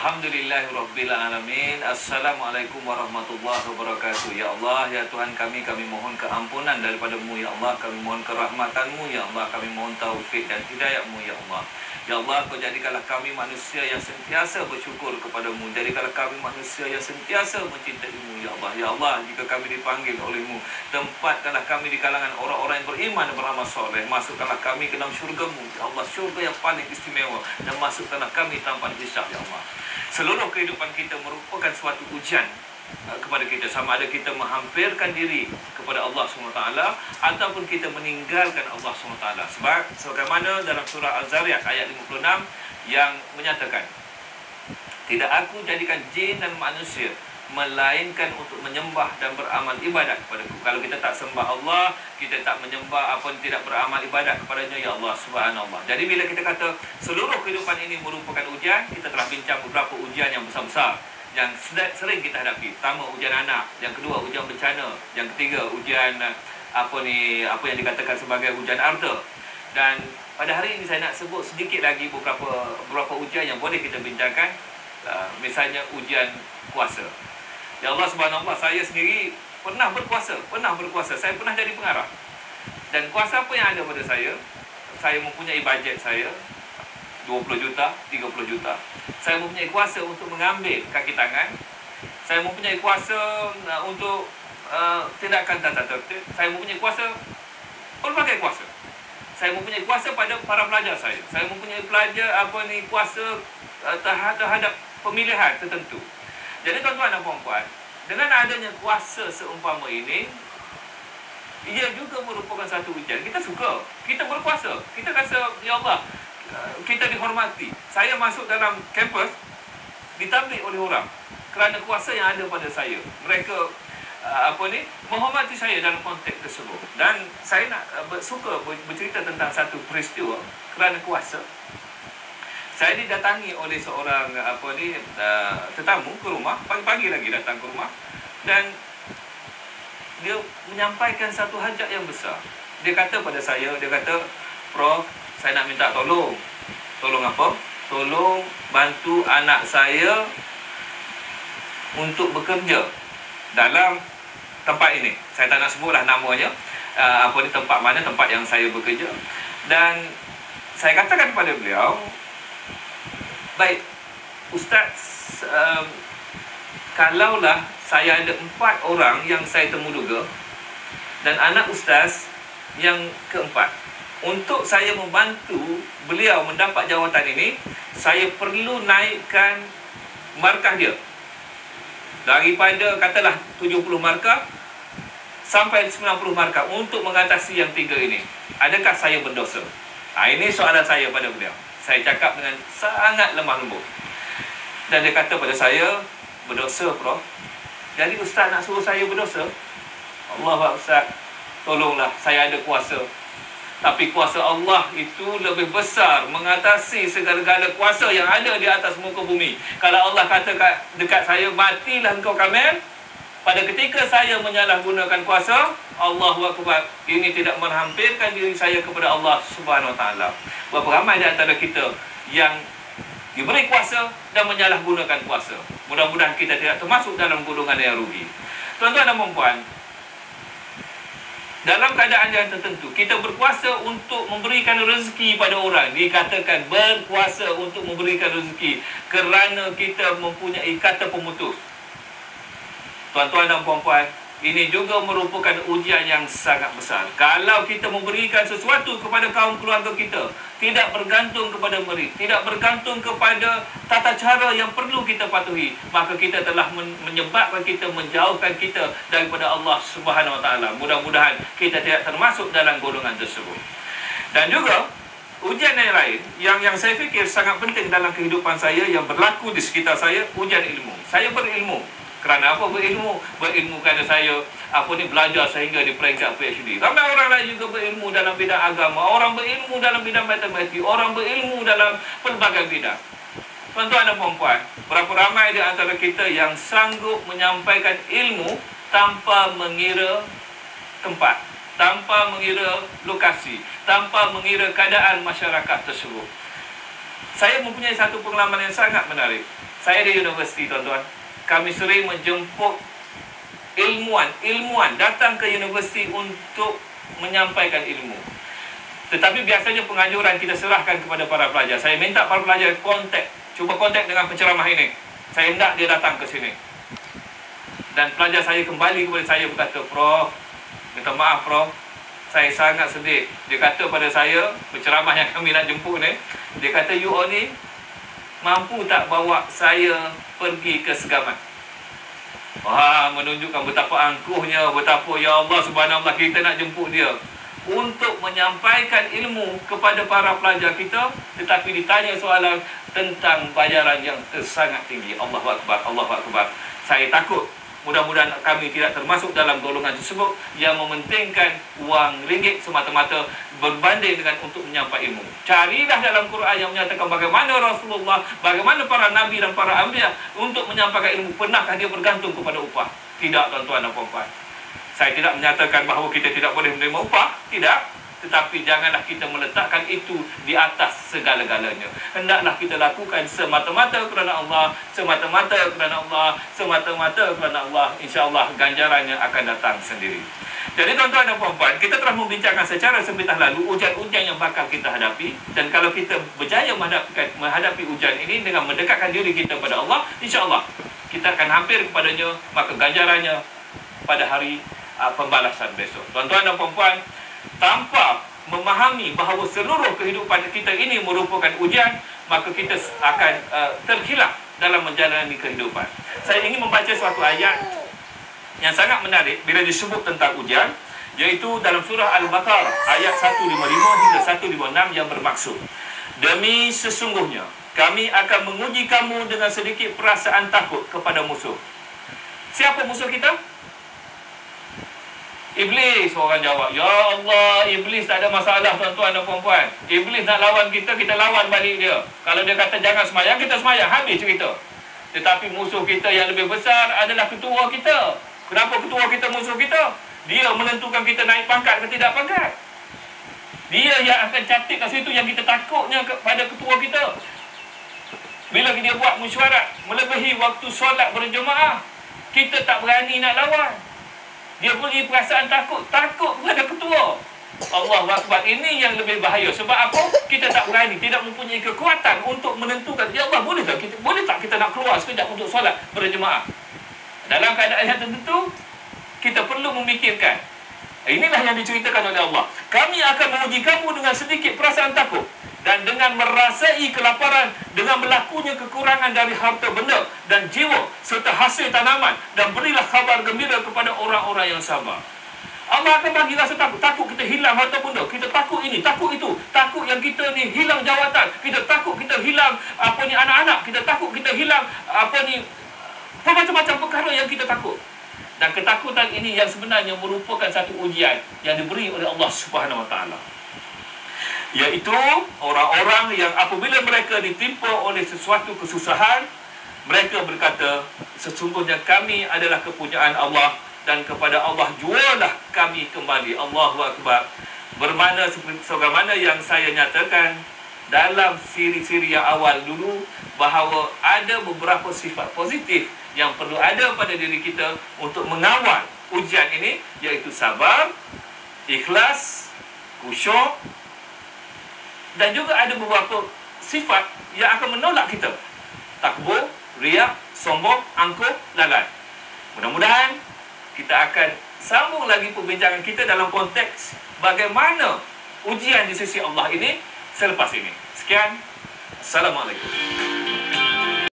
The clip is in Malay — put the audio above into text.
Alhamdulillahirrabbilalamin. Assalamualaikum warahmatullahi wabarakatuh. Ya Allah, ya Tuhan kami mohon keampunan daripada-Mu, ya Allah. Kami mohon kerahmatan-Mu, ya Allah. Kami mohon taufik dan hidayah-Mu, ya Allah. Ya Allah, Kau jadikanlah kami manusia yang sentiasa bersyukur kepada-Mu. Jadikanlah kami manusia yang sentiasa mencintai-Mu, ya Allah. Ya Allah, jika kami dipanggil oleh-Mu, tempatkanlah kami di kalangan orang-orang yang beriman dan beramal soleh. Masukkanlah kami ke dalam syurga-Mu, ya Allah. Syurga yang paling istimewa. Dan masukkanlah kami tanpa hisab, ya Allah. Seluruh kehidupan kita merupakan suatu ujian kepada kita, sama ada kita menghampirkan diri kepada Allah SWT ataupun kita meninggalkan Allah SWT. Sebab sebagaimana dalam surah Al-Zariyat ayat 56 yang menyatakan, tidak aku jadikan jin dan manusia melainkan untuk menyembah dan beramal ibadat kepadaku. Kalau kita tak sembah Allah, kita tak menyembah apa tidak beramal ibadat kepadanya, ya Allah subhanallah. Jadi bila kita kata seluruh kehidupan ini merupakan ujian, kita telah bincang beberapa ujian yang besar-besar yang sering kita hadapi. Pertama, ujian anak. Yang kedua, ujian bencana. Yang ketiga, ujian apa yang dikatakan sebagai ujian harta. Dan pada hari ini saya nak sebut sedikit lagi beberapa ujian yang boleh kita bincangkan. Misalnya ujian kuasa. Ya Allah subhanallah, saya sendiri pernah berkuasa. Saya pernah jadi pengarah. Dan kuasa apa yang ada pada saya? Saya mempunyai bajet saya 20 juta, 30 juta. Saya mempunyai kuasa untuk mengambil kaki tangan. Saya mempunyai kuasa untuk tindakan tata tertib. Saya mempunyai kuasa, pelbagai kuasa. Saya mempunyai kuasa pada para pelajar saya. Saya mempunyai kuasa terhadap pemilihan tertentu. Jadi tuan-tuan dan puan-puan, dengan adanya kuasa seumpama ini, ia juga merupakan satu ujian. Kita suka, kita berkuasa, kita rasa, ya Allah, kita dihormati. Saya masuk dalam kampus ditablik oleh orang kerana kuasa yang ada pada saya. Mereka menghormati saya dalam konteks tersebut. Dan saya nak suka bercerita tentang satu peristiwa kerana kuasa. Saya didatangi oleh seorang tetamu ke rumah, pagi-pagi lagi datang ke rumah, dan dia menyampaikan satu hajat yang besar. Dia kata pada saya, Prof, saya nak minta tolong. Tolong apa? Tolong bantu anak saya untuk bekerja dalam tempat ini. Saya tak nak sebutlah namanya. Tempat yang saya bekerja. Dan saya katakan kepada beliau, baik, Ustaz, kalaulah saya ada 4 orang yang saya temuduga dan anak Ustaz yang keempat, untuk saya membantu beliau mendapat jawatan ini, saya perlu naikkan markah dia daripada katalah 70 markah sampai 90 markah untuk mengatasi yang 3 ini. Adakah saya berdosa? Ini soalan saya pada beliau. Saya cakap dengan sangat lemah lembut. Dan dia kata pada saya, berdosa, Prof. Jadi Ustaz nak suruh saya berdosa? Allah Ustaz, tolonglah, saya ada kuasa. Tapi kuasa Allah itu lebih besar mengatasi segala-gala kuasa yang ada di atas muka bumi. Kalau Allah kata dekat saya, matilah engkau Kamil, pada ketika saya menyalahgunakan kuasa, Allahu Akbar, ini tidak menghampirkan diri saya kepada Allah Subhanahu Wa Taala. Berapa ramai di antara kita yang diberi kuasa dan menyalahgunakan kuasa. Mudah-mudahan kita tidak termasuk dalam golongan yang rugi. Tuan-tuan dan puan-puan, dalam keadaan yang tertentu, kita berkuasa untuk memberikan rezeki pada orang. Dikatakan berkuasa untuk memberikan rezeki kerana kita mempunyai kata pemutus. Tuan-tuan dan puan-puan, ini juga merupakan ujian yang sangat besar. Kalau kita memberikan sesuatu kepada kaum keluarga kita, tidak bergantung kepada murid, tidak bergantung kepada tata cara yang perlu kita patuhi, maka kita telah menyebabkan kita, menjauhkan kita daripada Allah Subhanahu Wa Taala. Mudah-mudahan kita tidak termasuk dalam golongan tersebut. Dan juga ujian yang lain yang saya fikir sangat penting dalam kehidupan saya yang berlaku di sekitar saya, ujian ilmu. Saya berilmu. Kerana apa berilmu? Berilmu kerana saya belajar sehingga di peringkat PhD. Ramai orang lain juga berilmu dalam bidang agama. Orang berilmu dalam bidang matematik. Orang berilmu dalam pelbagai bidang. Tuan-tuan dan puan-puan, berapa ramai di antara kita yang sanggup menyampaikan ilmu tanpa mengira tempat, tanpa mengira lokasi, tanpa mengira keadaan masyarakat tersebut. Saya mempunyai satu pengalaman yang sangat menarik. Saya di universiti, tuan-tuan. Kami sering menjemput ilmuwan datang ke universiti untuk menyampaikan ilmu. Tetapi biasanya penganjuran kita serahkan kepada para pelajar. Saya minta para pelajar cuba kontak dengan penceramah ini. Saya hendak dia datang ke sini. Dan pelajar saya kembali kepada saya berkata, Prof, minta maaf Prof, saya sangat sedih. Dia kata pada saya, penceramah yang kami nak jemput ni, dia kata, you all ni mampu tak bawa saya pergi ke Segamat? Wah, menunjukkan betapa angkuhnya, betapa ya Allah subhanallah kita nak jemput dia untuk menyampaikan ilmu kepada para pelajar kita, tetapi ditanya soalan tentang bayaran yang sangat tinggi. Allahu Akbar, Allahu Akbar. Saya takut mudah-mudahan kami tidak termasuk dalam golongan tersebut yang mementingkan wang ringgit semata-mata berbanding dengan untuk menyampai ilmu. Carilah dalam Quran yang menyatakan bagaimana Rasulullah, bagaimana para nabi dan para anbiya untuk menyampaikan ilmu. Pernahkah dia bergantung kepada upah? Tidak, tuan-tuan dan puan-puan. Saya tidak menyatakan bahawa kita tidak boleh menerima upah, tidak. Tetapi janganlah kita meletakkan itu di atas segala-galanya. Hendaklah kita lakukan semata-mata kerana Allah, semata-mata kerana Allah, semata-mata kerana Allah. InsyaAllah ganjarannya akan datang sendiri. Jadi tuan-tuan dan puan-puan, kita telah membincangkan secara sempitah lalu ujian-ujian yang bakal kita hadapi. Dan kalau kita berjaya menghadapi ujian ini dengan mendekatkan diri kita pada Allah, insyaAllah kita akan hampir kepadanya, maka ganjarannya pada hari pembalasan besok. Tuan-tuan dan puan-puan, tanpa memahami bahawa seluruh kehidupan kita ini merupakan ujian, maka kita akan terkhilaf dalam menjalani kehidupan. Saya ingin membaca suatu ayat yang sangat menarik bila disebut tentang ujian, iaitu dalam surah Al-Baqarah ayat 155 hingga 156 yang bermaksud, demi sesungguhnya kami akan menguji kamu dengan sedikit perasaan takut kepada musuh. Siapa musuh kita? Iblis. Orang jawab, ya Allah, Iblis tak ada masalah tuan-tuan dan puan-puan. Iblis nak lawan kita, kita lawan balik dia. Kalau dia kata jangan semayang, kita semayang, habis cerita. Tetapi musuh kita yang lebih besar adalah ketua kita. Kenapa ketua kita musuh kita? Dia menentukan kita naik pangkat ke tidak pangkat. Dia yang akan catat kat situ yang kita takutnya kepada ketua kita. Bila dia buat mesyuarat melebihi waktu solat berjemaah, kita tak berani nak lawan. Dia beri perasaan takut kepada ketua. Allahu Akbar. Ini yang lebih bahaya. Sebab apa? Kita tak berani, tidak mempunyai kekuatan untuk menentukan, ya Allah, boleh tak kita nak keluar sekejap untuk solat berjemaah? Dalam keadaan yang tertentu, kita perlu memikirkan. Inilah yang diceritakan oleh Allah. Kami akan menguji kamu dengan sedikit perasaan takut dan dengan merasai kelaparan, dengan berlakunya kekurangan dari harta benda dan jiwa serta hasil tanaman, dan berilah khabar gembira kepada orang-orang yang sabar. Allah akan bagi rasa takut. Takut kita hilang harta benda, kita takut ini, takut itu, takut yang kita ni hilang jawatan, kita takut kita hilang anak-anak, kita takut kita hilang macam-macam perkara yang kita takut. Dan ketakutan ini yang sebenarnya merupakan satu ujian yang diberi oleh Allah Subhanahu Wa Taala, iaitu orang-orang yang apabila mereka ditimpa oleh sesuatu kesusahan, mereka berkata, sesungguhnya kami adalah kepunyaan Allah dan kepada Allah jualah kami kembali. Allahu Akbar. Bermakna sebagaimana yang saya nyatakan dalam siri-siri yang awal dulu, bahawa ada beberapa sifat positif yang perlu ada pada diri kita untuk mengawal ujian ini, iaitu sabar, ikhlas, khusyuk. Dan juga ada beberapa sifat yang akan menolak kita: takbur, riak, sombong, angkuh, lalai. Mudah-mudahan kita akan sambung lagi perbincangan kita dalam konteks bagaimana ujian di sisi Allah ini selepas ini. Sekian. Assalamualaikum.